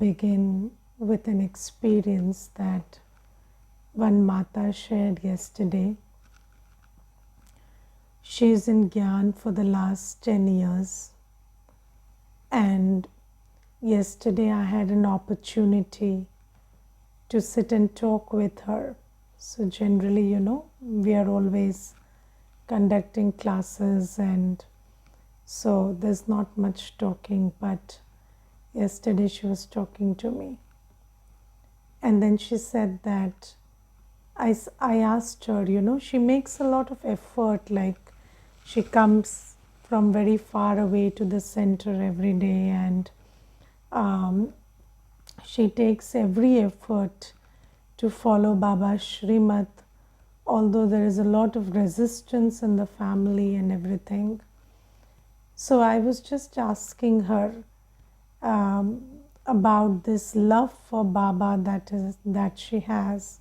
begin with an experience that one Mata shared yesterday. She is in Gyan for the last 10 years, and yesterday I had an opportunity to sit and talk with her. So generally, we are always conducting classes, and so there's not much talking, but yesterday she was talking to me. And then she said that I asked her, she makes a lot of effort, like she comes from very far away to the center every day, and she takes every effort to follow Baba's Shrimat, although there is a lot of resistance in the family and everything. So I was just asking her about this love for Baba that she has,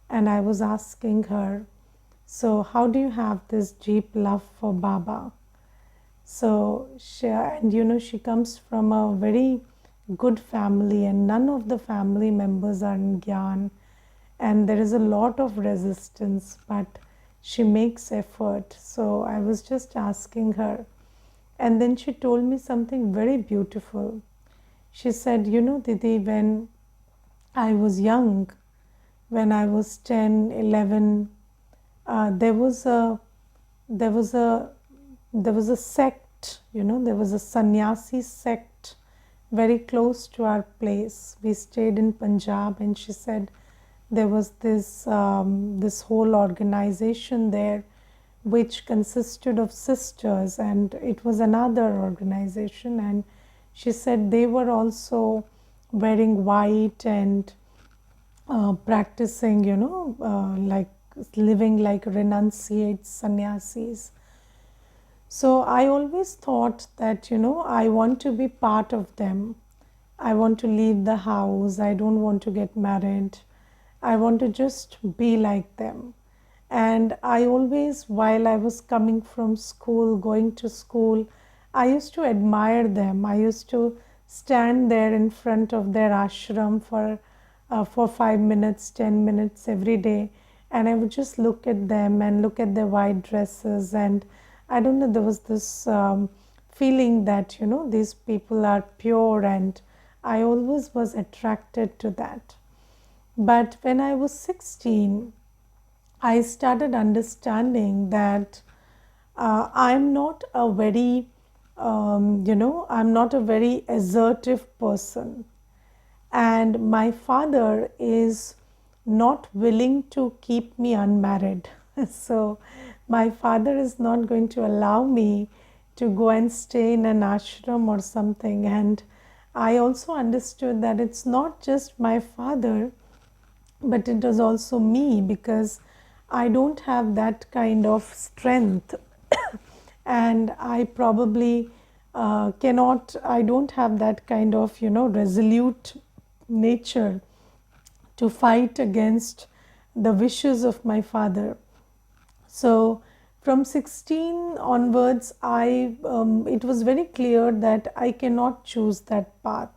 and I was asking her, so how do you have this deep love for Baba? So she comes from a very good family, and none of the family members are in Gyan, and there is a lot of resistance, but she makes effort. So I was just asking her, and then she told me something very beautiful. She said, Didi, when I was young, when I was 10, 11, there was a sect, there was a sannyasi sect very close to our place. We stayed in Punjab, and she said there was this whole organization there which consisted of sisters, and it was another organization, and she said they were also wearing white and practicing, like living like renunciate sannyasis. So I always thought that, I want to be part of them. I want to leave the house. I don't want to get married. I want to just be like them. And I always, while I was coming from school, going to school, I used to admire them. I used to stand there in front of their ashram for 5 minutes, 10 minutes every day, and I would just look at them and look at their white dresses, and I don't know, there was this feeling that, these people are pure, and I always was attracted to that. But when I was 16, I started understanding that I'm not a very, I'm not a very assertive person. And my father is not willing to keep me unmarried. So my father is not going to allow me to go and stay in an ashram or something. And I also understood that it's not just my father, but it was also me, because I don't have that kind of strength and I probably I don't have that kind of, resolute nature to fight against the wishes of my father. So from 16 onwards, it was very clear that I cannot choose that path.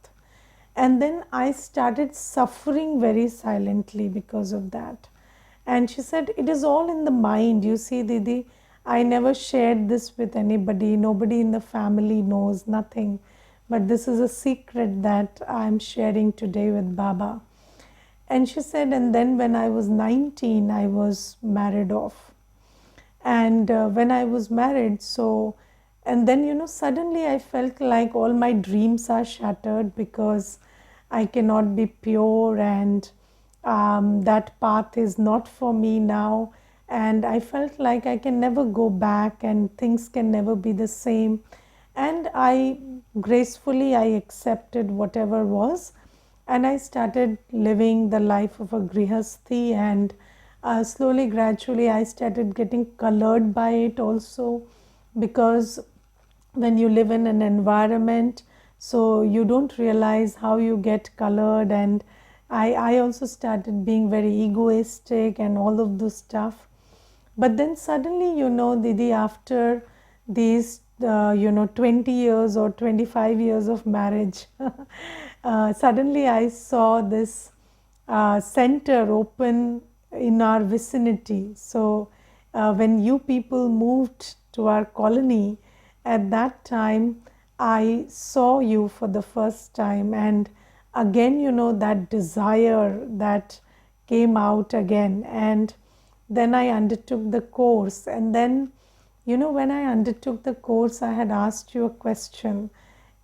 And then I started suffering very silently because of that. And she said, it is all in the mind. You see, Didi, I never shared this with anybody. Nobody in the family knows, nothing. But this is a secret that I'm sharing today with Baba. And she said, and then when I was 19, I was married off. And when I was married, and then, suddenly I felt like all my dreams are shattered, because I cannot be pure, and that path is not for me now. And I felt like I can never go back, and things can never be the same. And I gracefully, I accepted whatever was, and I started living the life of a grihasthi, and slowly, gradually, I started getting colored by it also, because when you live in an environment, so you don't realize how you get colored. And I also started being very egoistic and all of this stuff. But then suddenly, Didi, after these 20 years or 25 years of marriage, Suddenly I saw this center open in our vicinity. So when you people moved to our colony, at that time I saw you for the first time, and again, that desire that came out again. And then I undertook the course, and then, when I undertook the course, I had asked you a question: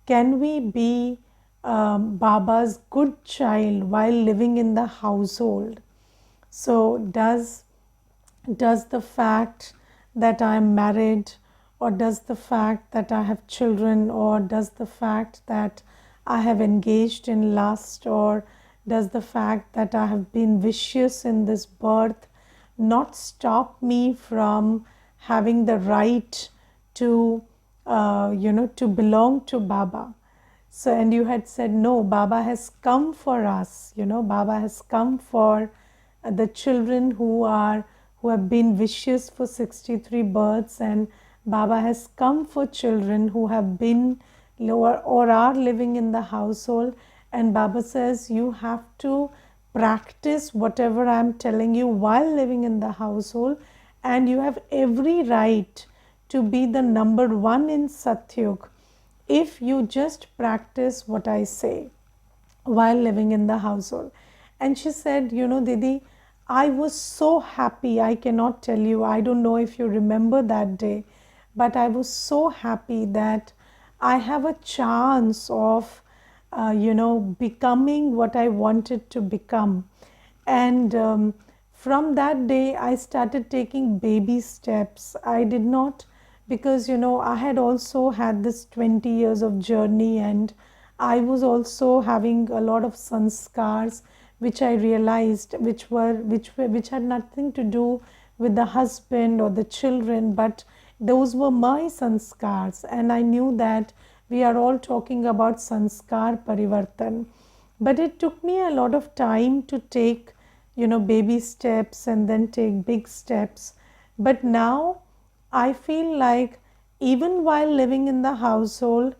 can we be Baba's good child while living in the household? So, does the fact that I am married, or does the fact that I have children, or does the fact that I have engaged in lust, or does the fact that I have been vicious in this birth not stop me from having the right to, to belong to Baba? So, and you had said, no, Baba has come for us, Baba has come for the children who have been vicious for 63 births, and Baba has come for children who have been or are living in the household. And Baba says, you have to practice whatever I am telling you while living in the household, and you have every right to be the number one in Satyug if you just practice what I say while living in the household. And she said, Didi, I was so happy. I cannot tell you. I don't know if you remember that day, but I was so happy that I have a chance of, becoming what I wanted to become. And from that day, I started taking baby steps. I did not, because, I had also had this 20 years of journey, and I was also having a lot of sanskars, which I realized, which had nothing to do with the husband or the children, but those were my sanskars. And I knew that we are all talking about sanskar parivartan. But it took me a lot of time to take, baby steps and then take big steps. But now I feel like, even while living in the household,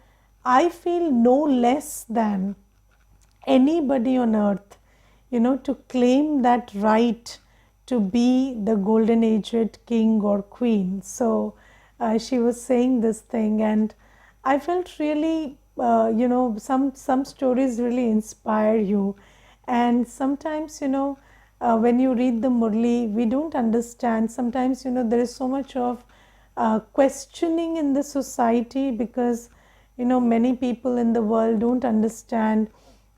I feel no less than anybody on earth, to claim that right to be the golden aged king or queen. So she was saying this thing, and I felt really, some stories really inspire you. And sometimes, when you read the Murli, we don't understand. Sometimes, there is so much of questioning in the society, because, many people in the world don't understand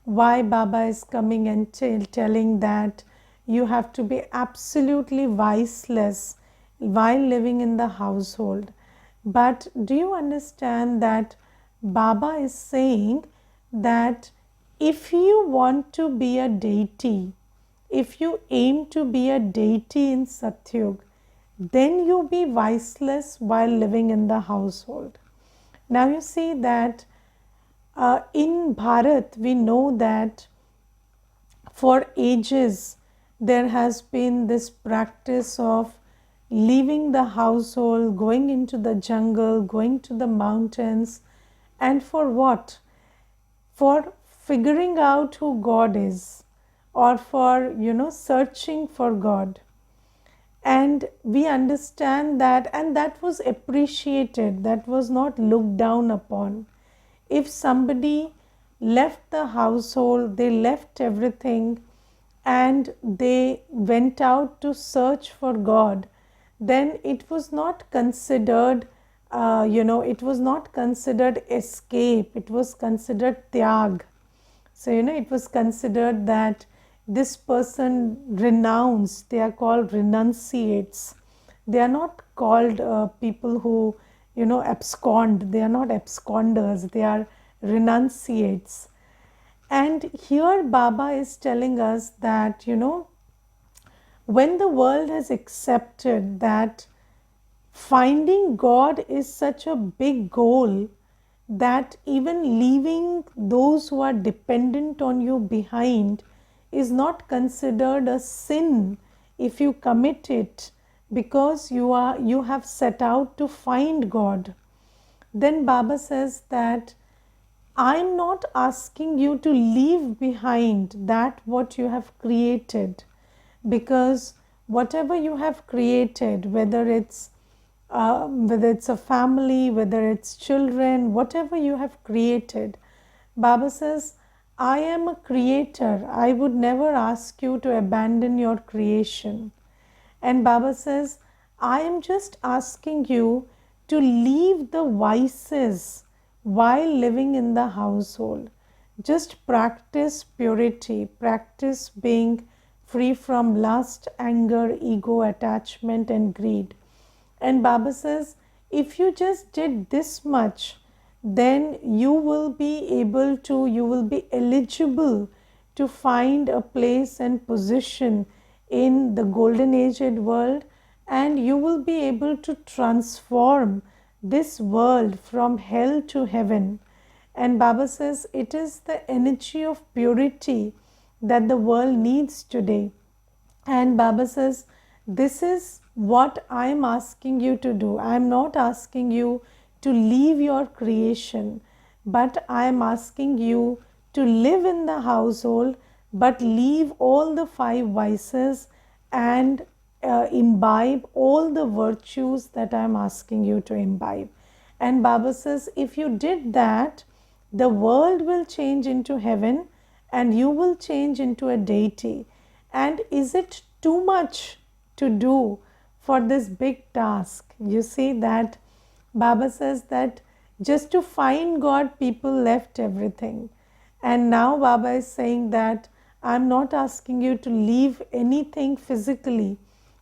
why Baba is coming and telling that you have to be absolutely voiceless while living in the household. But do you understand that Baba is saying that if you want to be a deity, if you aim to be a deity in Satyug, then you be voiceless while living in the household. Now you see that in Bharat, we know that for ages there has been this practice of leaving the household, going into the jungle, going to the mountains, and for what? For figuring out who God is, or for, searching for God. And we understand that, and that was appreciated, that was not looked down upon. If somebody left the household, they left everything, and they went out to search for God, then it was not considered, it was not considered escape, it was considered tyag. So, it was considered that this person renounced. They are called renunciates. They are not called people who, abscond. They are not absconders. They are renunciates. And here Baba is telling us that, when the world has accepted that finding God is such a big goal, that even leaving those who are dependent on you behind is not considered a sin if you commit it, because you have set out to find God. Then Baba says that I'm not asking you to leave behind that what you have created, because whatever you have created, whether it's a family, whether it's children, whatever you have created, Baba says, I am a creator. I would never ask you to abandon your creation. And Baba says, I am just asking you to leave the vices while living in the household. Just practice purity, practice being free from lust, anger, ego, attachment, and greed. And Baba says, if you just did this much, then you will you will be eligible to find a place and position in the golden aged world, and you will be able to transform this world from hell to heaven. And Baba says it is the energy of purity that the world needs today. And Baba says, this is what I am asking you to do. I am not asking you to leave your creation, but I am asking you to live in the household, but leave all the five vices and imbibe all the virtues that I am asking you to imbibe. And Baba says, if you did that, the world will change into heaven and you will change into a deity. And is it too much to do for this big task? You see that Baba says that just to find God, people left everything. And now Baba is saying that I'm not asking you to leave anything physically,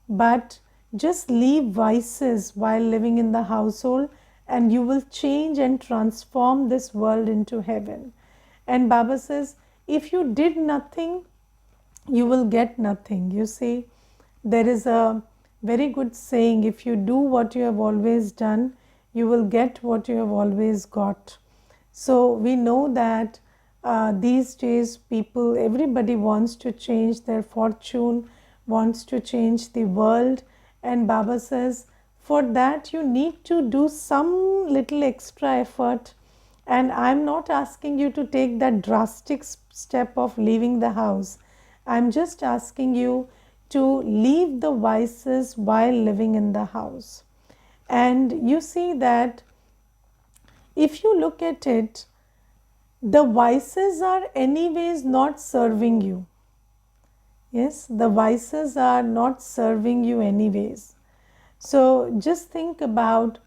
but just leave vices while living in the household, and you will change and transform this world into heaven. And Baba says, if you did nothing, you will get nothing. You see, there is a very good saying, if you do what you have always done, you will get what you have always got. So we know that these days everybody wants to change their fortune, wants to change the world. And Baba says, for that you need to do some little extra effort. And I'm not asking you to take that drastic step of leaving the house. I'm just asking you to leave the vices while living in the house. And you see that if you look at it, the vices are anyways not serving you. Yes, the vices are not serving you anyways. So just think about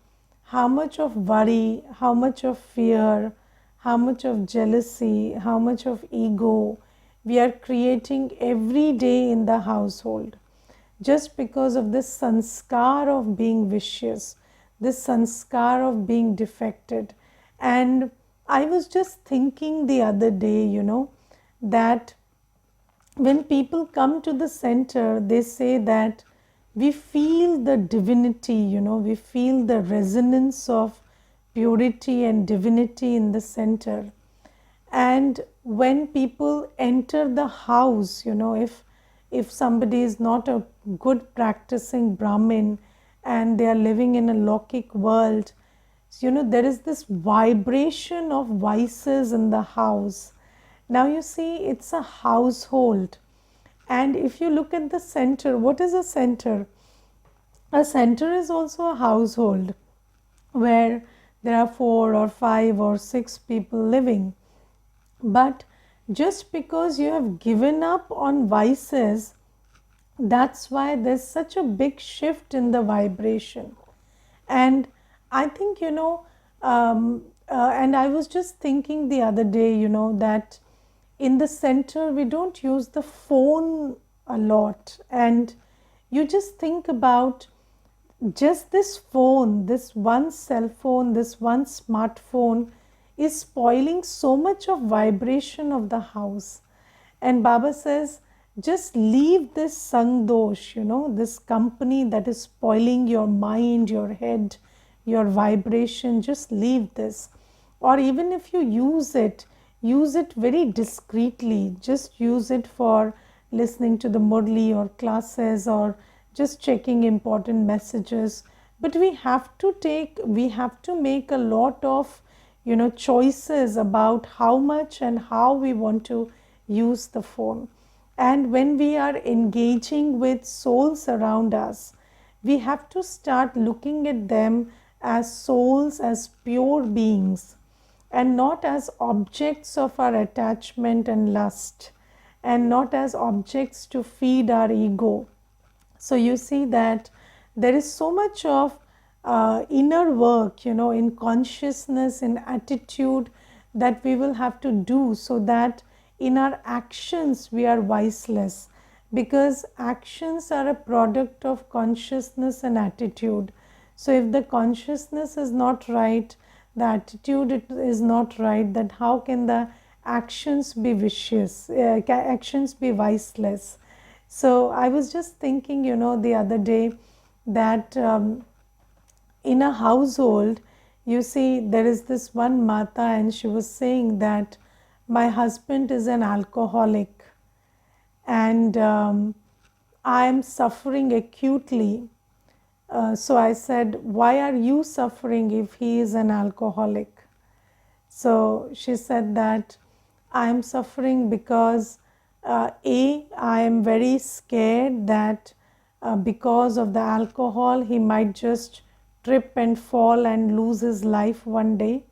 how much of worry, how much of fear, how much of jealousy, how much of ego we are creating every day in the household, just because of this sanskar of being vicious, this sanskar of being defected. And I was just thinking the other day, that when people come to the center, they say that we feel the divinity, we feel the resonance of purity and divinity in the center. And when people enter the house, if somebody is not a good practicing Brahmin and they are living in a Lokik world, there is this vibration of vices in the house. Now you see, it's a household. And if you look at the center, what is a center? A center is also a household where there are 4 or 5 or 6 people living. But just because you have given up on vices, that's why there's such a big shift in the vibration. And I think, and I was just thinking the other day, that in the center we don't use the phone a lot. And you just think about just this phone, this one cell phone, this one smartphone is spoiling so much of vibration of the house. And Baba says, just leave this sangdosh, this company that is spoiling your mind, your head, your vibration. Just leave this. Or even if you use it very discreetly. Just use it for listening to the Murli or classes, or just checking important messages. But we have to make a lot of choices about how much and how we want to use the phone. And when we are engaging with souls around us, we have to start looking at them as souls, as pure beings, and not as objects of our attachment and lust, and not as objects to feed our ego. So you see that there is so much of inner work, in consciousness, in attitude, that we will have to do, so that in our actions we are voiceless, because actions are a product of consciousness and attitude. So if the consciousness is not right, the attitude is not right, then how can the actions be vicious, actions be voiceless? So I was just thinking, the other day, that in a household, you see, there is this one Mata, and she was saying that my husband is an alcoholic, and I am suffering acutely. So I said, why are you suffering if he is an alcoholic? So she said that I am suffering because I am very scared that because of the alcohol he might just trip and fall and lose his life one day,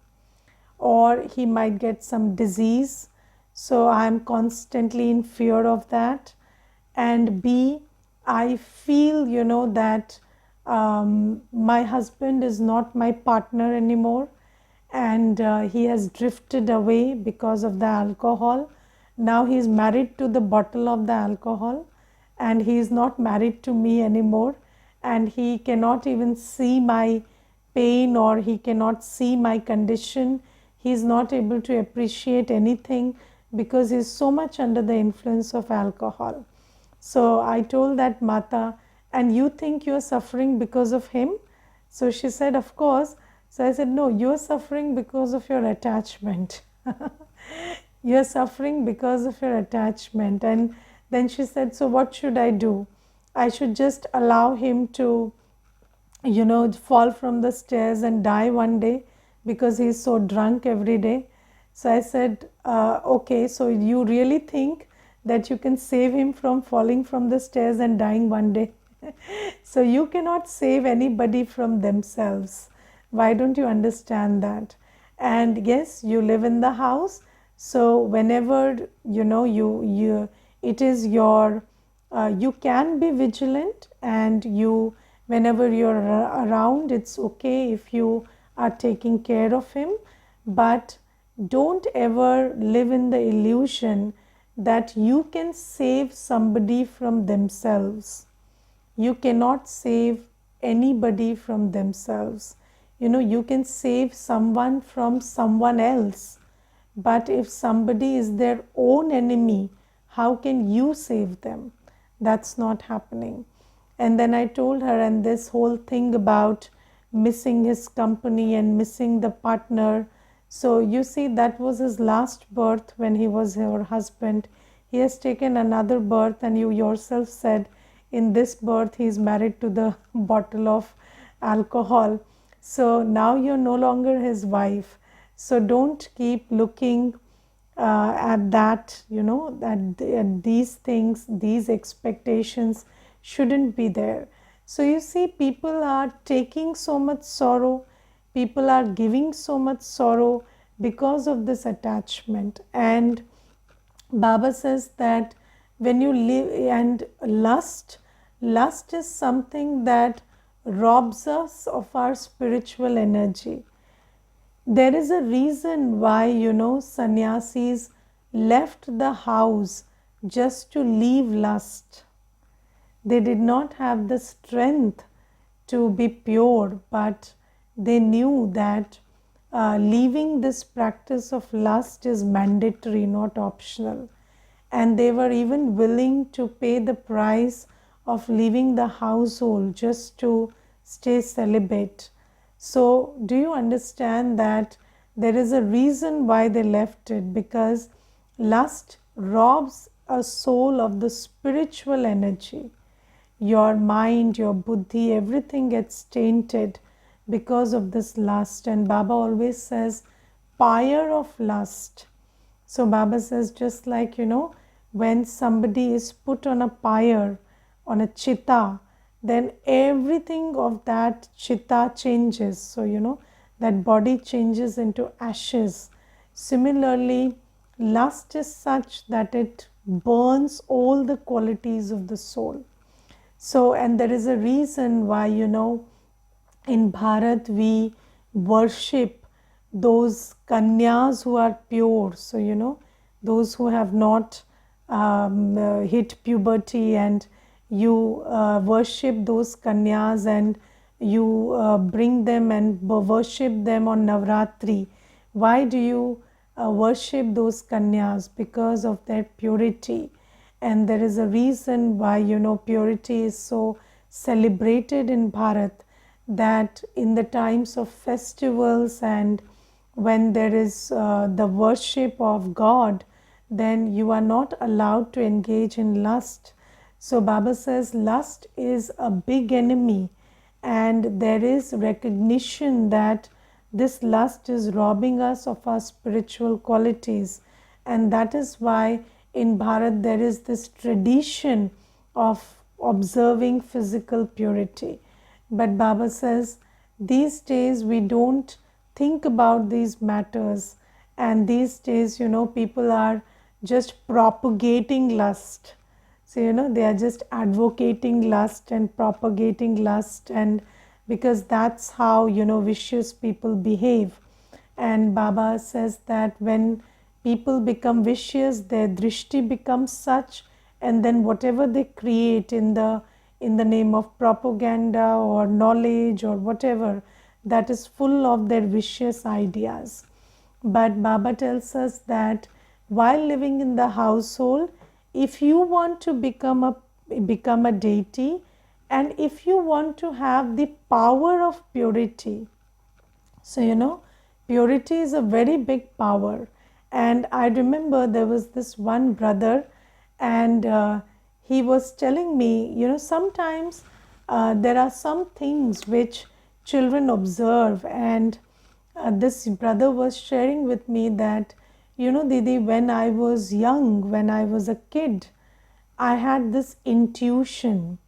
or he might get some disease. So I am constantly in fear of that. And B, I feel, that my husband is not my partner anymore, and he has drifted away because of the alcohol. Now he is married to the bottle of the alcohol, and he is not married to me anymore, and he cannot even see my pain, or he cannot see my condition. He is not able to appreciate anything because he is so much under the influence of alcohol. So I told that Mata, and you think you are suffering because of him? So she said, of course. So I said, no, you are suffering because of your attachment. You are suffering because of your attachment. And then she said, so what should I do? I should just allow him to, fall from the stairs and die one day because he is so drunk every day. So I said, okay, so you really think that you can save him from falling from the stairs and dying one day? So you cannot save anybody from themselves. Why don't you understand that? And yes, you live in the house, so whenever you it is your you can be vigilant, and you, whenever you're around, it's okay if you are taking care of him, but don't ever live in the illusion that you can save somebody from themselves. You cannot save anybody from themselves. You can save someone from someone else, but if somebody is their own enemy, how can you save them? That's not happening. And then I told her, and this whole thing about missing his company and missing the partner. So you see, that was his last birth when he was her husband. He has taken another birth, and you yourself said in this birth he is married to the bottle of alcohol. So now you're no longer his wife. So don't keep looking at that, at these things, these expectations shouldn't be there. So you see, people are taking so much sorrow, people are giving so much sorrow because of this attachment. And Baba says that when you live, and lust is something that robs us of our spiritual energy. There is a reason why, sannyasis left the house just to leave lust. They did not have the strength to be pure, but they knew that leaving this practice of lust is mandatory, not optional. And they were even willing to pay the price of leaving the household just to stay celibate. So do you understand that there is a reason why they left it? Because lust robs a soul of the spiritual energy. Your mind, your buddhi, everything gets tainted because of this lust. And Baba always says, pyre of lust. So Baba says, just like, when somebody is put on a pyre, on a chitta, then everything of that chitta changes. So, that body changes into ashes. Similarly, lust is such that it burns all the qualities of the soul. So, and there is a reason why, in Bharat we worship those kanyas who are pure. So, those who have not hit puberty, and you worship those kanyas, and you bring them and worship them on Navratri. Why do you worship those kanyas? Because of their purity. And there is a reason why, purity is so celebrated in Bharat, that in the times of festivals and when there is the worship of God, then you are not allowed to engage in lust. So Baba says lust is a big enemy, and there is recognition that this lust is robbing us of our spiritual qualities. And that is why in Bharat there is this tradition of observing physical purity. But Baba says these days we don't think about these matters, and these days, people are just propagating lust. So, they are just advocating lust and propagating lust, and because that's how, vicious people behave. And Baba says that when people become vicious, their drishti becomes such, and then whatever they create in the name of propaganda or knowledge or whatever, that is full of their vicious ideas. But Baba tells us that while living in the household, if you want to become a deity, and if you want to have the power of purity, so purity is a very big power. And I remember there was this one brother, and he was telling me, sometimes there are some things which children observe, and this brother was sharing with me that, Didi, when I was young, when I was a kid, I had this intuition.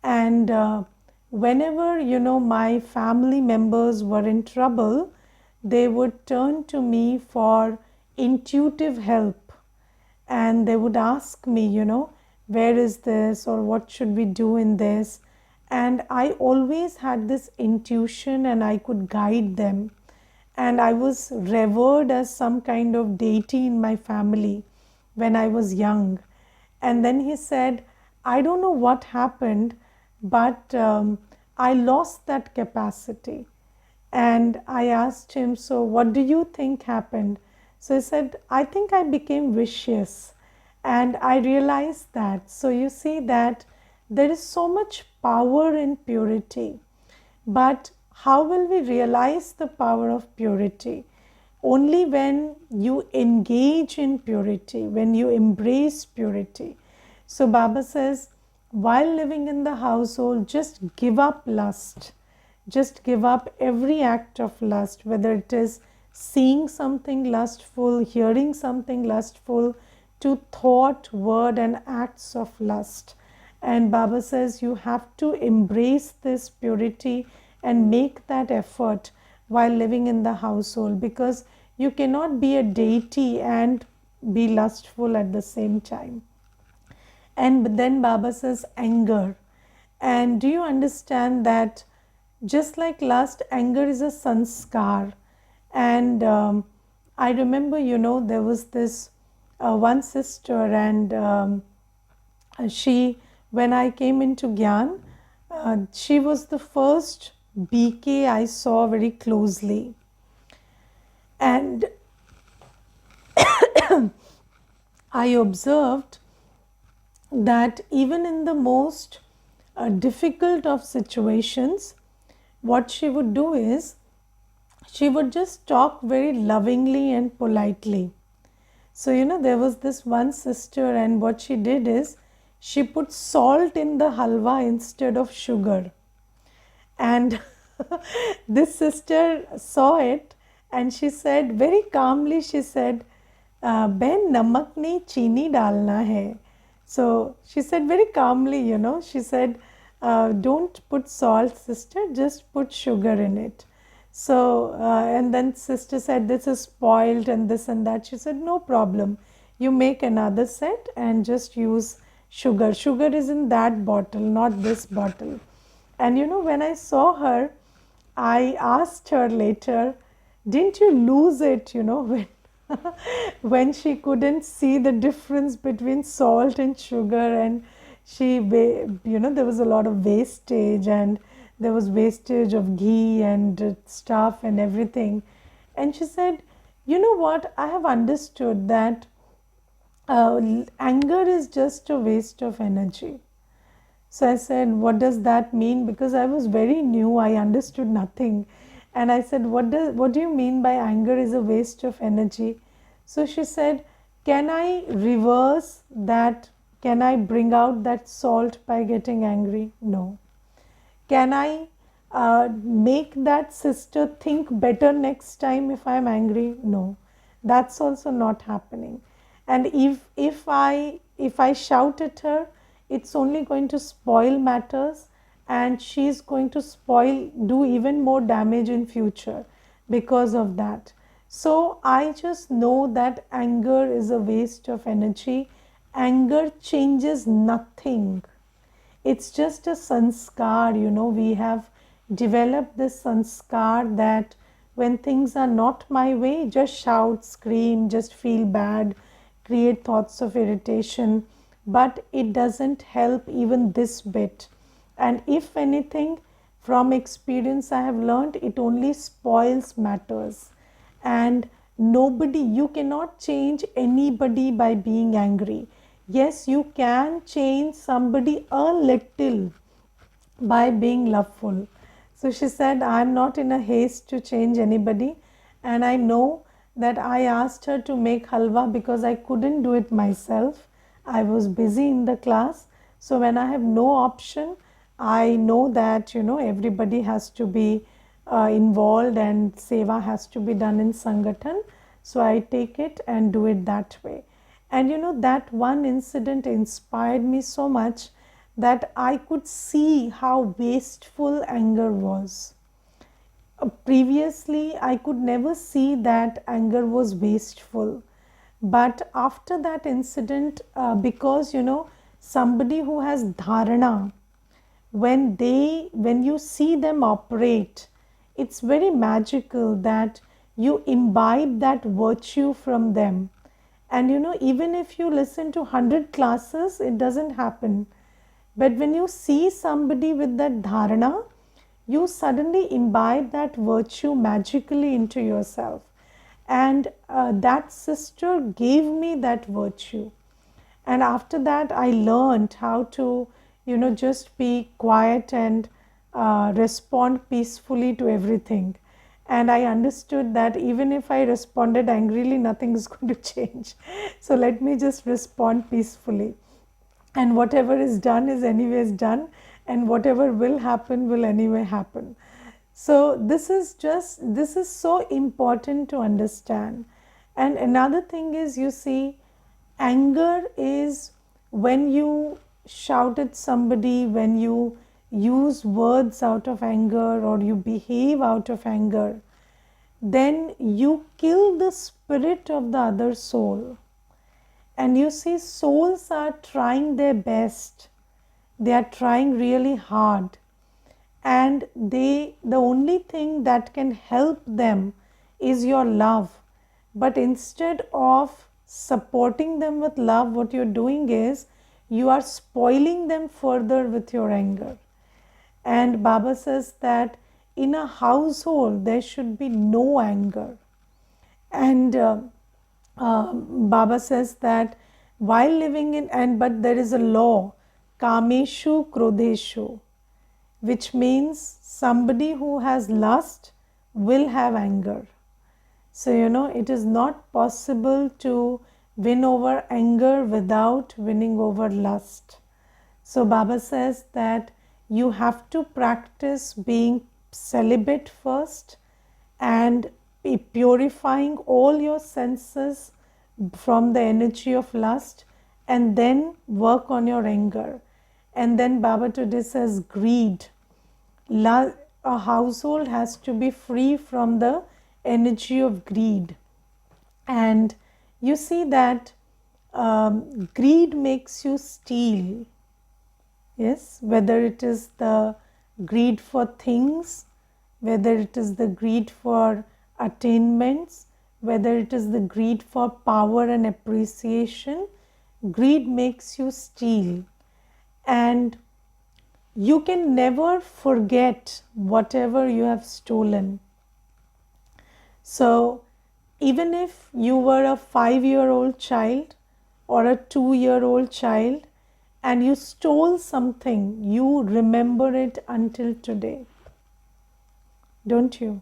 And whenever, my family members were in trouble, they would turn to me for intuitive help. And they would ask me, where is this, or what should we do in this? And I always had this intuition, and I could guide them. And I was revered as some kind of deity in my family when I was young. And then he said, I don't know what happened, but I lost that capacity. And I asked him, so what do you think happened? So he said, I think I became vicious. And I realized that. So you see that there is so much power in purity. But how will we realize the power of purity? Only when you engage in purity, when you embrace purity. So Baba says, while living in the household, just give up lust. Just give up every act of lust, whether it is seeing something lustful, hearing something lustful, to thought, word, and acts of lust. And Baba says you have to embrace this purity and make that effort while living in the household, because you cannot be a deity and be lustful at the same time. And then Baba says anger. And do you understand that just like lust, anger is a sanskar? And I remember, there was this one sister, and she, when I came into Gyan, she was the first BK I saw very closely. And I observed that even in the most difficult of situations, what she would do is she would just talk very lovingly and politely. So, there was this one sister, and what she did is she put salt in the halwa instead of sugar. And this sister saw it, And she said, very calmly, she said, Ben, namak nahi, chini dalna hai. So she said very calmly, she said, don't put salt, sister, just put sugar in it. So, and then sister said, this is spoiled and this and that. She said, no problem. You make another set and just use sugar. Sugar is in that bottle, not this bottle. And when I saw her, I asked her later, didn't you lose it, when when she couldn't see the difference between salt and sugar, and there was a lot of wastage, and there was wastage of ghee and stuff and everything. And she said, you know what, I have understood that anger is just a waste of energy. So I said, what does that mean? Because I was very new, I understood nothing. And I said, what do you mean by anger is a waste of energy? So she said, can I reverse that? Can I bring out that salt by getting angry? No. Can I make that sister think better next time if I'm angry? No. That's also not happening. And if I shout at her, it's only going to spoil matters, and she's going to do even more damage in future because of that. So I just know that anger is a waste of energy. Anger changes nothing. It's just a sanskar, we have developed this sanskar that when things are not my way, just shout, scream, just feel bad, create thoughts of irritation, but it doesn't help even this bit. And if anything, from experience I have learned, it only spoils matters. And nobody, you cannot change anybody by being angry. Yes, you can change somebody a little by being loveful. So she said, I'm not in a haste to change anybody. And I know that I asked her to make halwa because I couldn't do it myself. I was busy in the class. So when I have no option, I know that, everybody has to be involved and seva has to be done in Sangathan. So I take it and do it that way. And that one incident inspired me so much that I could see how wasteful anger was. Previously, I could never see that anger was wasteful. But after that incident, because somebody who has dharana, when you see them operate, it's very magical that you imbibe that virtue from them. And even if you listen to 100 classes, it doesn't happen. But when you see somebody with that dharana, you suddenly imbibe that virtue magically into yourself. And that sister gave me that virtue. And after that, I learned how to, just be quiet and respond peacefully to everything. And I understood that even if I responded angrily, nothing is going to change. So let me just respond peacefully. And whatever is done is anyways done, and whatever will happen will anyway happen. So this is so important to understand. And another thing is, you see, anger is when you shout at somebody, when you use words out of anger or you behave out of anger, then you kill the spirit of the other soul. And you see, souls are trying their best. They are trying really hard. And the only thing that can help them is your love. But instead of supporting them with love, what you're doing is you are spoiling them further with your anger. And Baba says that in a household there should be no anger. And Baba says that while living but there is a law, kameshu krodeshu, which means somebody who has lust will have anger. So, it is not possible to win over anger without winning over lust. So, Baba says that you have to practice being celibate first, and purifying all your senses from the energy of lust, and then work on your anger. And then Baba today says greed. A household has to be free from the energy of greed. And you see that greed makes you steal. Yes, whether it is the greed for things, whether it is the greed for attainments, whether it is the greed for power and appreciation, greed makes you steal. And you can never forget whatever you have stolen. So, even if you were a 5-year-old child or a 2-year-old child and you stole something, you remember it until today, don't you?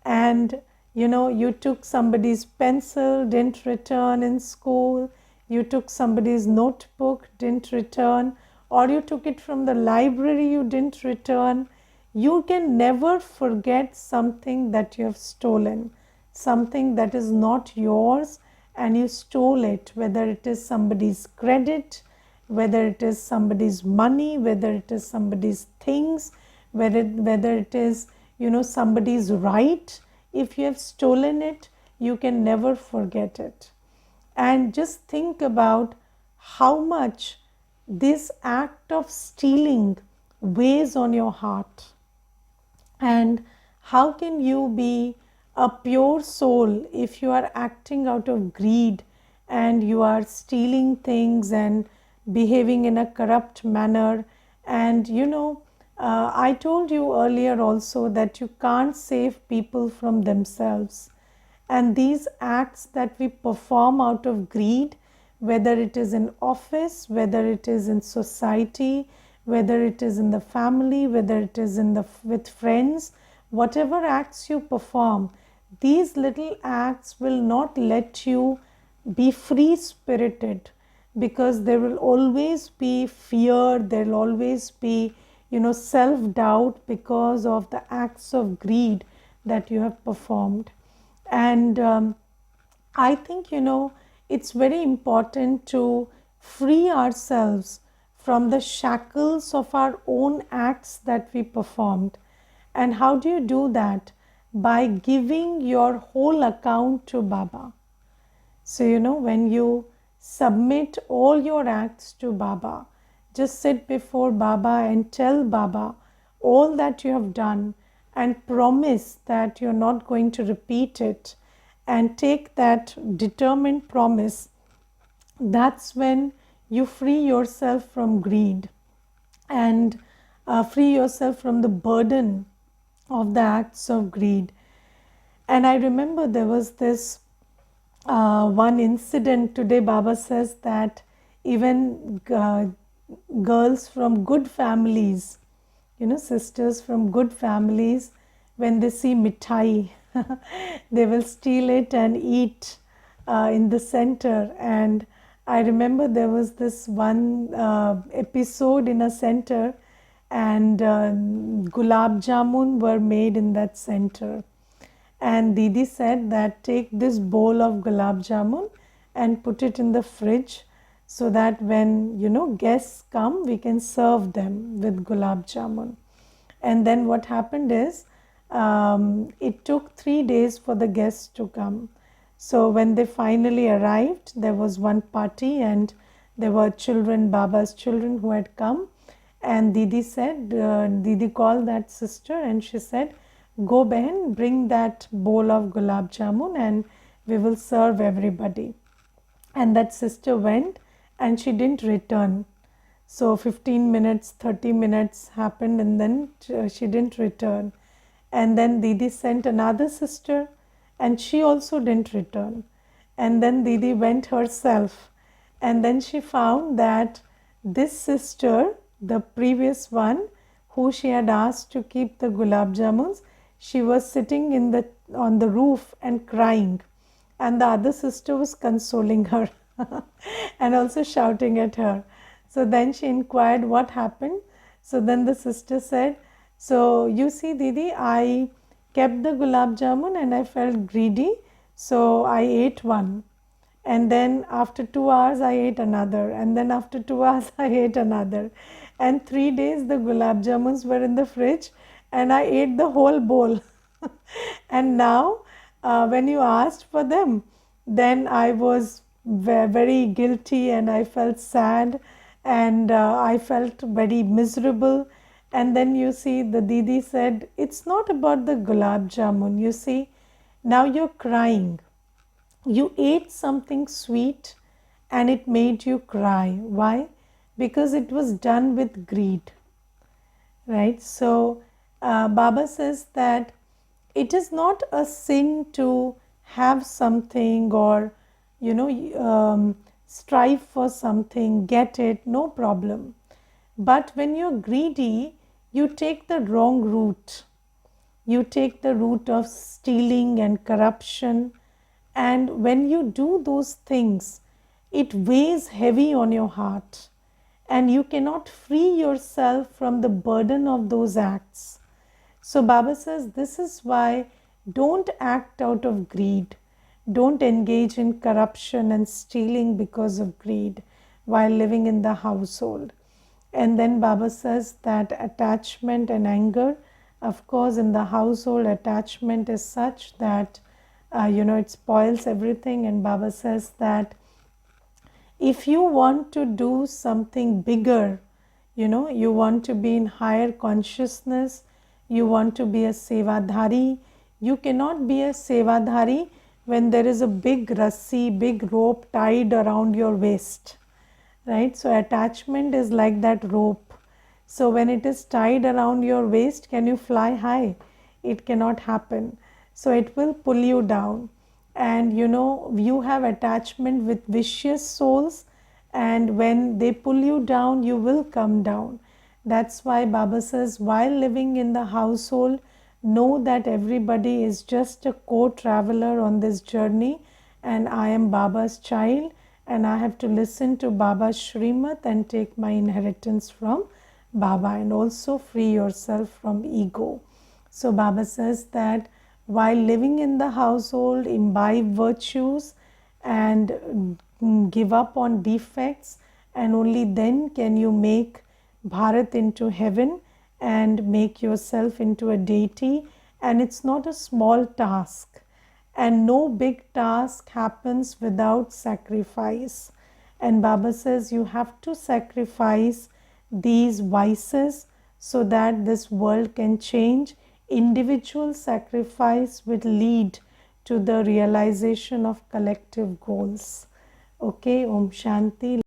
And you took somebody's pencil, didn't return in school, you took somebody's notebook, didn't return, or you took it from the library, you didn't return. You can never forget something that you have stolen, something that is not yours and you stole it, whether it is somebody's credit, whether it is somebody's money, whether it is somebody's things, whether it is somebody's right. If you have stolen it, you can never forget it. And just think about how much this act of stealing weighs on your heart. And how can you be a pure soul if you are acting out of greed and you are stealing things and behaving in a corrupt manner? And I told you earlier also that you can't save people from themselves. And these acts that we perform out of greed, whether it is in office, whether it is in society, whether it is in the family, whether it is with friends, whatever acts you perform, these little acts will not let you be free spirited, because there will always be fear, there will always be self-doubt because of the acts of greed that you have performed. And I think it's very important to free ourselves from the shackles of our own acts that we performed. And how do you do that? By giving your whole account to Baba. So when you submit all your acts to Baba, just sit before Baba and tell Baba all that you have done and promise that you're not going to repeat it, and take that determined promise. That's when you free yourself from greed and free yourself from the burden of the acts of greed. And I remember there was this one incident today. Baba says that even girls from good families, sisters from good families, when they see mithai, they will steal it and eat in the center. And I remember there was this one episode in a center, and gulab jamun were made in that center. And Didi said that take this bowl of gulab jamun and put it in the fridge, so that when guests come, we can serve them with gulab jamun. And then what happened is, it took 3 days for the guests to come. So when they finally arrived, there was one party and there were children, Baba's children, who had come. And Didi said, Didi called that sister and she said, go Behan, bring that bowl of gulab jamun and we will serve everybody. And that sister went and she didn't return. So 15 minutes, 30 minutes happened and then she didn't return. And then Didi sent another sister and she also didn't return. And then Didi went herself. And then she found that this sister, the previous one, who she had asked to keep the gulab jamuns, she was sitting on the roof and crying. And the other sister was consoling her and also shouting at her. So then she inquired what happened. So then the sister said, so you see, Didi, I kept the gulab jamun and I felt greedy, so I ate one. And then after 2 hours, I ate another. And then after 2 hours, I ate another. And 3 days, the gulab jamuns were in the fridge, and I ate the whole bowl. And now, when you asked for them, then I was very guilty and I felt sad and I felt very miserable. And then you see, the Didi said, it's not about the gulab jamun. You see, now you're crying. You ate something sweet and it made you cry. Why? Because it was done with greed, right? So, Baba says that it is not a sin to have something or, strive for something, get it, no problem. But when you're greedy, you take the wrong route. You take the route of stealing and corruption. And when you do those things, it weighs heavy on your heart. And you cannot free yourself from the burden of those acts. So Baba says this is why don't act out of greed. Don't engage in corruption and stealing because of greed while living in the household. And then Baba says that attachment and anger, of course, in the household, attachment is such that, it spoils everything. And Baba says that if you want to do something bigger, you want to be in higher consciousness, you want to be a sevadhari, you cannot be a sevadhari when there is a big rassi, big rope tied around your waist, right? So attachment is like that rope. So when it is tied around your waist, can you fly high? It cannot happen. So it will pull you down. And you have attachment with vicious souls, and when they pull you down, you will come down. That's why Baba says, while living in the household, know that everybody is just a co-traveler on this journey, and I am Baba's child, and I have to listen to Baba's Shrimat and take my inheritance from Baba, and also free yourself from ego. So Baba says that while living in the household, imbibe virtues and give up on defects, and only then can you make Bharat into heaven and make yourself into a deity. And it's not a small task, and no big task happens without sacrifice. And Baba says you have to sacrifice these vices so that this world can change. Individual sacrifice will lead to the realization of collective goals. Okay, Om Shanti.